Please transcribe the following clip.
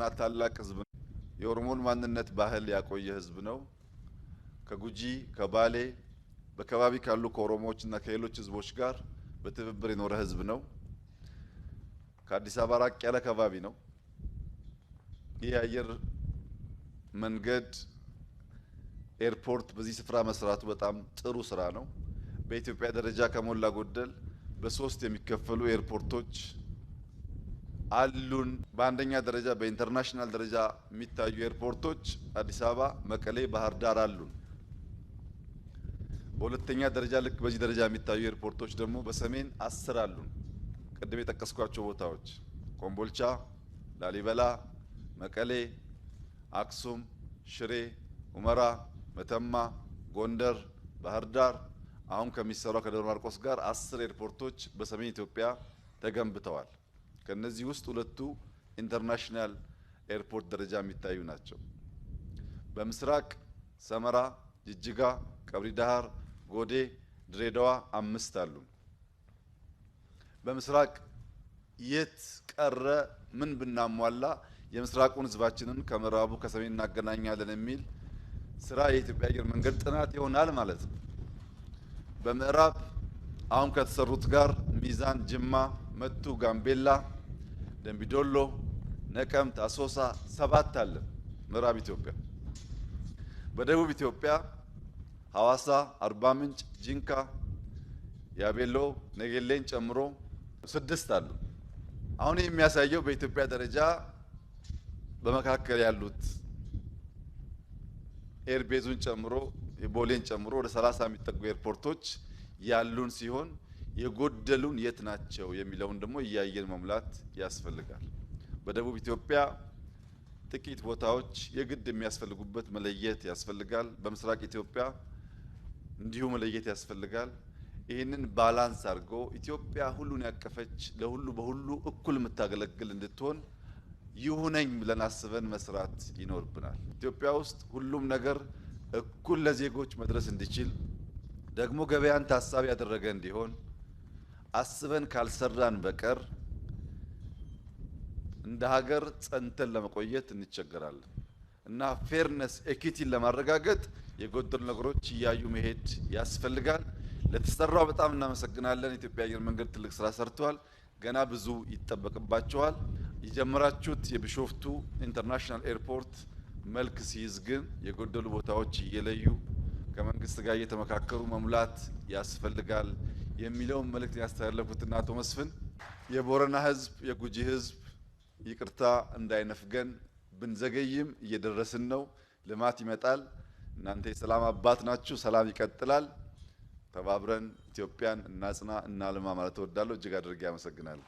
የኩራና ታላቅ ህዝብ የኦሮሞን ማንነት ባህል ያቆየ ህዝብ ነው። ከጉጂ ከባሌ በከባቢ ካሉ ከኦሮሞዎችና ከሌሎች ህዝቦች ጋር በትብብር የኖረ ህዝብ ነው። ከአዲስ አበባ ራቅ ያለ ከባቢ ነው። ይህ አየር መንገድ ኤርፖርት በዚህ ስፍራ መስራቱ በጣም ጥሩ ስራ ነው። በኢትዮጵያ ደረጃ ከሞላ ጎደል በሶስት የሚከፈሉ ኤርፖርቶች አሉን። በአንደኛ ደረጃ በኢንተርናሽናል ደረጃ የሚታዩ ኤርፖርቶች አዲስ አበባ፣ መቀሌ፣ ባህር ዳር አሉን። በሁለተኛ ደረጃ ልክ በዚህ ደረጃ የሚታዩ ኤርፖርቶች ደግሞ በሰሜን 10 አሉን። ቅድም የጠቀስኳቸው ቦታዎች ኮምቦልቻ፣ ላሊበላ፣ መቀሌ፣ አክሱም፣ ሽሬ፣ ሁመራ፣ መተማ፣ ጎንደር፣ ባህር ዳር አሁን ከሚሰራው ከደብረ ማርቆስ ጋር 10 ኤርፖርቶች በሰሜን ኢትዮጵያ ተገንብተዋል። ከነዚህ ውስጥ ሁለቱ ኢንተርናሽናል ኤርፖርት ደረጃ የሚታዩ ናቸው። በምስራቅ ሰመራ፣ ጅጅጋ፣ ቀብሪ ዳሃር፣ ጎዴ፣ ድሬዳዋ 5 አሉ። በምስራቅ የት ቀረ ምን ብናሟላ የምስራቁን ህዝባችንን ከምዕራቡ ከሰሜን እናገናኛለን የሚል ስራ የኢትዮጵያ አየር መንገድ ጥናት ይሆናል ማለት ነው። በምዕራብ አሁን ከተሰሩት ጋር ሚዛን፣ ጅማ፣ መቱ፣ ጋምቤላ፣ ደምቢዶሎ፣ ነቀምት፣ አሶሳ 7 አለ ምዕራብ ኢትዮጵያ። በደቡብ ኢትዮጵያ ሐዋሳ፣ አርባ ምንጭ፣ ጂንካ፣ ያቤሎ፣ ነገሌን ጨምሮ 6 አሉ። አሁን የሚያሳየው በኢትዮጵያ ደረጃ በመካከል ያሉት ኤርቤዙን ጨምሮ የቦሌን ጨምሮ ወደ 30 የሚጠጉ ኤርፖርቶች ያሉን ሲሆን የጎደሉን የት ናቸው የሚለውን ደግሞ እያየን መሙላት ያስፈልጋል። በደቡብ ኢትዮጵያ ጥቂት ቦታዎች የግድ የሚያስፈልጉበት መለየት ያስፈልጋል። በምስራቅ ኢትዮጵያ እንዲሁ መለየት ያስፈልጋል። ይህንን ባላንስ አድርጎ ኢትዮጵያ ሁሉን ያቀፈች ለሁሉ በሁሉ እኩል የምታገለግል እንድትሆን ይሁነኝ ብለን አስበን መስራት ይኖርብናል። ኢትዮጵያ ውስጥ ሁሉም ነገር እኩል ለዜጎች መድረስ እንዲችል ደግሞ ገበያን ታሳቢ ያደረገ እንዲሆን አስበን ካልሰራን በቀር እንደ ሀገር ጸንተን ለመቆየት እንቸገራለን እና ፌርነስ ኤኩዊቲን ለማረጋገጥ የጎደሉ ነገሮች እያዩ መሄድ ያስፈልጋል። ለተሰራው በጣም እናመሰግናለን። ኢትዮጵያ አየር መንገድ ትልቅ ስራ ሰርቷል። ገና ብዙ ይጠበቅባቸዋል። የጀመራችሁት የቢሾፍቱ ኢንተርናሽናል ኤርፖርት መልክ ሲይዝ ግን የጎደሉ ቦታዎች እየለዩ ከመንግስት ጋር እየተመካከሩ መሙላት ያስፈልጋል የሚለውን መልእክት ያስተላለፉትና አቶ መስፍን የቦረና ህዝብ የጉጂ ህዝብ ይቅርታ እንዳይነፍገን ብንዘገይም እየደረስን ነው። ልማት ይመጣል። እናንተ የሰላም አባት ናችሁ። ሰላም ይቀጥላል። ተባብረን ኢትዮጵያን እናጽና እናልማ ማለት እወዳለሁ። እጅግ አድርጌ አመሰግናለሁ።